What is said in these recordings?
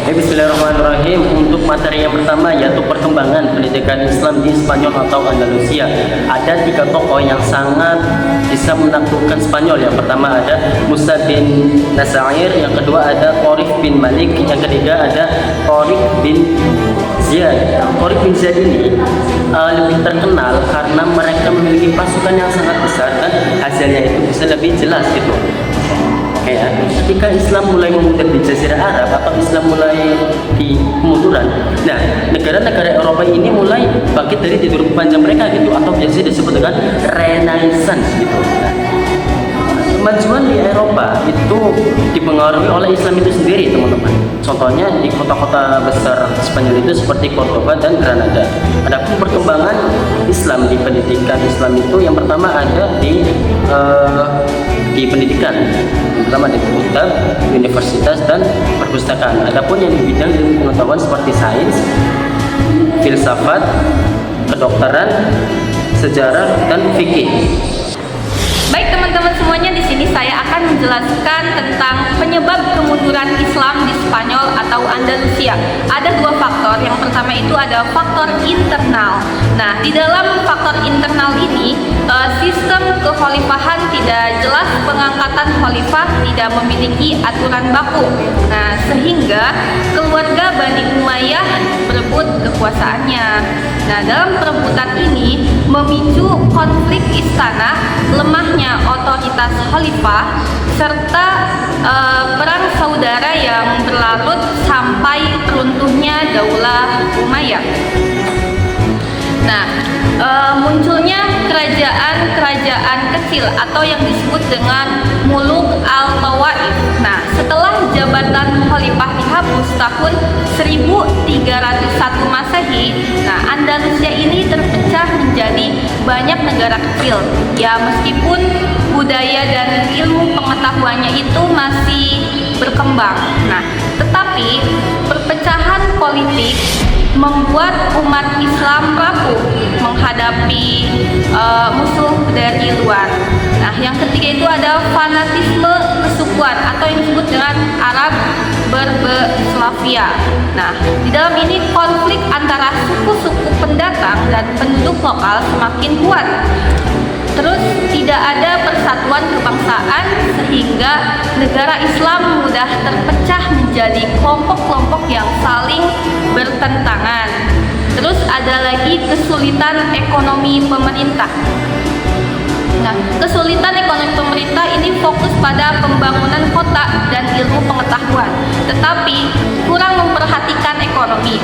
Bismillahirrahmanirrahim. Untuk materi yang pertama yaitu perkembangan pendidikan Islam di Spanyol atau Andalusia. Ada 3 tokoh yang sangat bisa menaklukkan Spanyol. Yang pertama ada Musa bin Nasair, yang kedua ada Qorif bin Malik, yang ketiga ada Qorif bin Ziyad. Qorif bin Ziyad ini lebih terkenal karena mereka memiliki pasukan yang sangat besar dan hasilnya itu bisa lebih jelas gitu. Ya, ketika Islam mulai memudar di Jazirah Arab atau Islam mulai di kemunduran, nah negara-negara Eropa ini mulai bangkit dari tidur panjang mereka gitu, atau biasa disebut dengan Renaissance gitu. Nah, kemajuan di Eropa itu dipengaruhi oleh Islam itu sendiri, teman-teman. Contohnya di kota-kota besar Spanyol itu seperti Cordoba dan Granada. Adapun perkembangan Islam di pendidikan Islam itu yang pertama ada di pendidikan, terutama di fakultas, universitas dan perpustakaan. Adapun yang di bidang ilmu pengetahuan seperti sains, filsafat, kedokteran, sejarah dan fikih. Baik teman-teman semuanya, di sini saya akan menjelaskan tentang penyebab kemunduran Islam di Spanyol atau Andalusia. Ada 2 faktor. Yang pertama itu ada faktor internal. Nah, di dalam faktor internal ini sistem kekhalifahan tidak jelas, pengangkatan khalifah tidak memiliki aturan baku. Nah, sehingga keluarga Bani Umayyah berebut kekuasaannya. Nah, dalam perebutan ini memicu konflik istana, lemahnya otoritas khalifah, serta perang saudara yang berlarut sampai runtuhnya Daulah Umayyah. Nah, munculnya kerajaan-kerajaan kecil atau yang disebut dengan Muluk al-Tawaif. Nah, setelah jabatan khalifah dihapus tahun 1301 Masehi, nah Andalusia ini terpecah menjadi banyak negara kecil. Ya, meskipun budaya dan ilmu pengetahuannya itu masih berkembang. Nah, tetapi perpecahan politik membuat umat Islam rapuh menghadapi musuh dari luar. Nah, yang ketiga itu ada fanatisme kesukuan atau yang disebut dengan Arab Berbeslavia. Nah, di dalam ini konflik antara suku-suku pendatang dan penduduk lokal semakin kuat. Terus tidak ada persatuan kebangsaan sehingga negara Islam mudah terpecah menjadi kelompok-kelompok yang saling bertentangan. Terus ada lagi kesulitan ekonomi pemerintah. Nah, kesulitan ekonomi pemerintah ini fokus pada pembangunan kota dan ilmu pengetahuan, tetapi kurang memperhatikan ekonomi.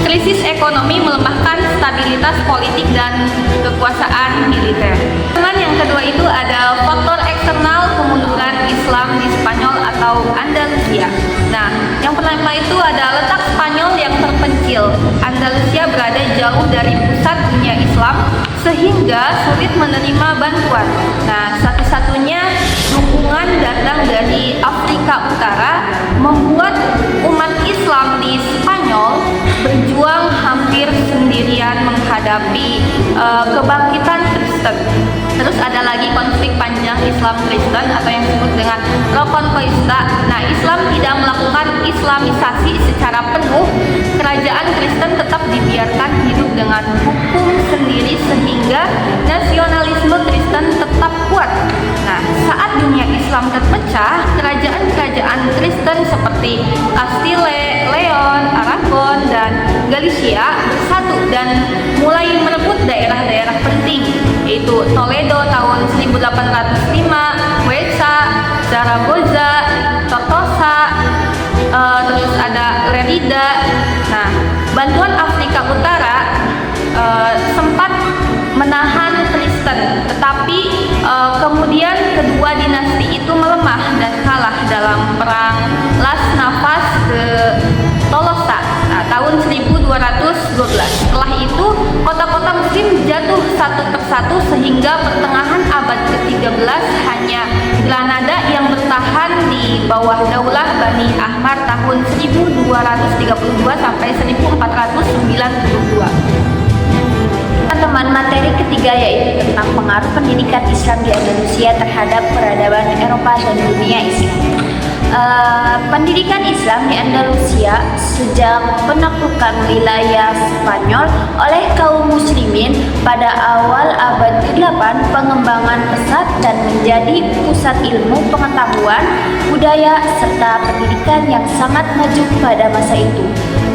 Krisis ekonomi melemahkan stabilitas politik dan kekuasaan militer. Yang kedua itu ada faktor eksternal kemunduran Islam di Spanyol atau Andalusia. Nah, yang pertama itu ada letak Spanyol yang terpencil. Andalusia berada jauh dari pusat dunia Islam sehingga sulit menerima bantuan. Nah, satu-satunya dukungan datang dari Afrika Utara membuat umat Islam di Spanyol berjuang hampir sendirian menghadapi kebangkitan Kristen. Terus ada lagi konflik panjang Islam Kristen atau yang disebut dengan Reconquista. Nah, Islam tidak melakukan Islamisasi secara penuh. Kerajaan Kristen tetap dibiarkan hidup dengan hukum sendiri sehingga nasionalisme Kristen tetap kuat. Nah, saat dunia Islam terpecah, kerajaan-kerajaan Kristen seperti Castile, Leon, Aragon, dan Galicia bersatu dan mulai merebut daerah-daerah penting, yaitu Toledo tahun 1805, Huesa, Zaragoza, Tortosa, terus ada Lerida. Nah, bantuan Afrika Utara sempat menahan Kristen, tetapi kemudian kedua dinasti itu melemah dan kalah dalam perang Las Navas ke Tolosa tahun 1212. Setelah itu kota-kota muslim jatuh satu persatu sehingga pertengahan abad ke-13 hanya Granada yang bertahan di bawah daulah Bani Ahmar tahun 1232 sampai 1492. Teman-teman, materi ketiga yaitu tentang pengaruh pendidikan Islam di Andalusia terhadap peradaban Eropa dan dunia Islam. Pendidikan Islam di Andalusia sejak penaklukan wilayah Spanyol oleh kaum muslimin pada awal abad ke-8 pengembangan pesat dan menjadi pusat ilmu pengetahuan, budaya, serta pendidikan yang sangat maju pada masa itu.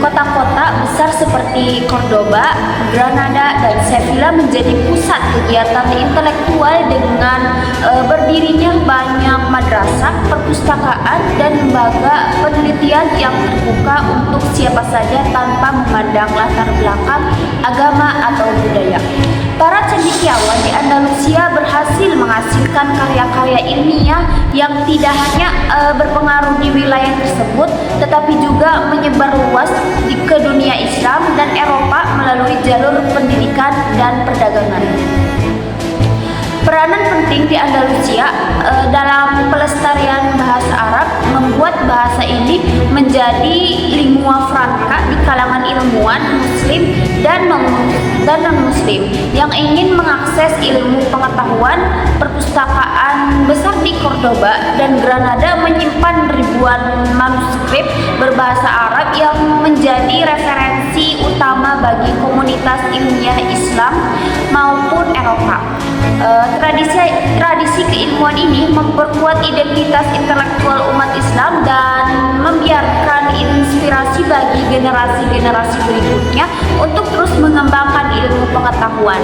Kota-kota besar seperti Cordoba, Granada, dan Sevilla menjadi pusat kegiatan intelektual dengan berdirinya banyak madrasah, perpustakaan, dan lembaga penelitian yang terbuka untuk siapa saja tanpa memandang latar belakang, agama, atau budaya. Para cendekiawan di Andalusia berhasil menghasilkan karya-karya ilmiah yang tidak hanya berpengaruh di wilayah tersebut, tetapi juga menyebar luas ke dunia Islam dan Eropa melalui jalur pendidikan dan perdagangan. Peranan penting di Andalusia dalam pelestarian bahasa Arab membuat bahasa ini menjadi lingua franca di kalangan ilmuwan Muslim dan non-Muslim yang ingin mengakses ilmu pengetahuan. Perpustakaan besar di Cordoba dan Granada menyimpan ribuan manuskrip berbahasa Arab yang menjadi referensi utama bagi komunitas ilmiah Islam maupun Eropa. Tradisi keilmuan ini memperkuat identitas intelektual umat Islam dan membiarkan inspirasi bagi generasi-generasi berikutnya untuk terus mengembangkan ilmu pengetahuan.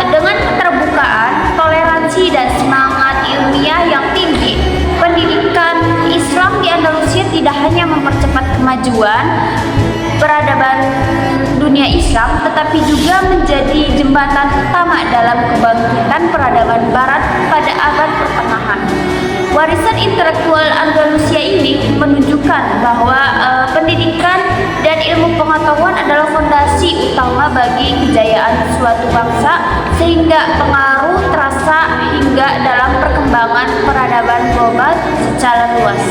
Dengan keterbukaan, toleransi, dan semangat ilmiah yang tinggi, pendidikan Islam di Andalusia tidak hanya mempercepat kemajuan peradaban dunia Islam, tetapi juga menjadi jembatan utama dalam kebangkitan peradaban Barat pada abad pertengahan. Warisan intelektual Andalusia ini menunjukkan bahwa pendidikan dan ilmu pengetahuan adalah fondasi utama bagi kejayaan suatu bangsa, sehingga pengaruh terasa hingga dalam perkembangan peradaban global secara luas.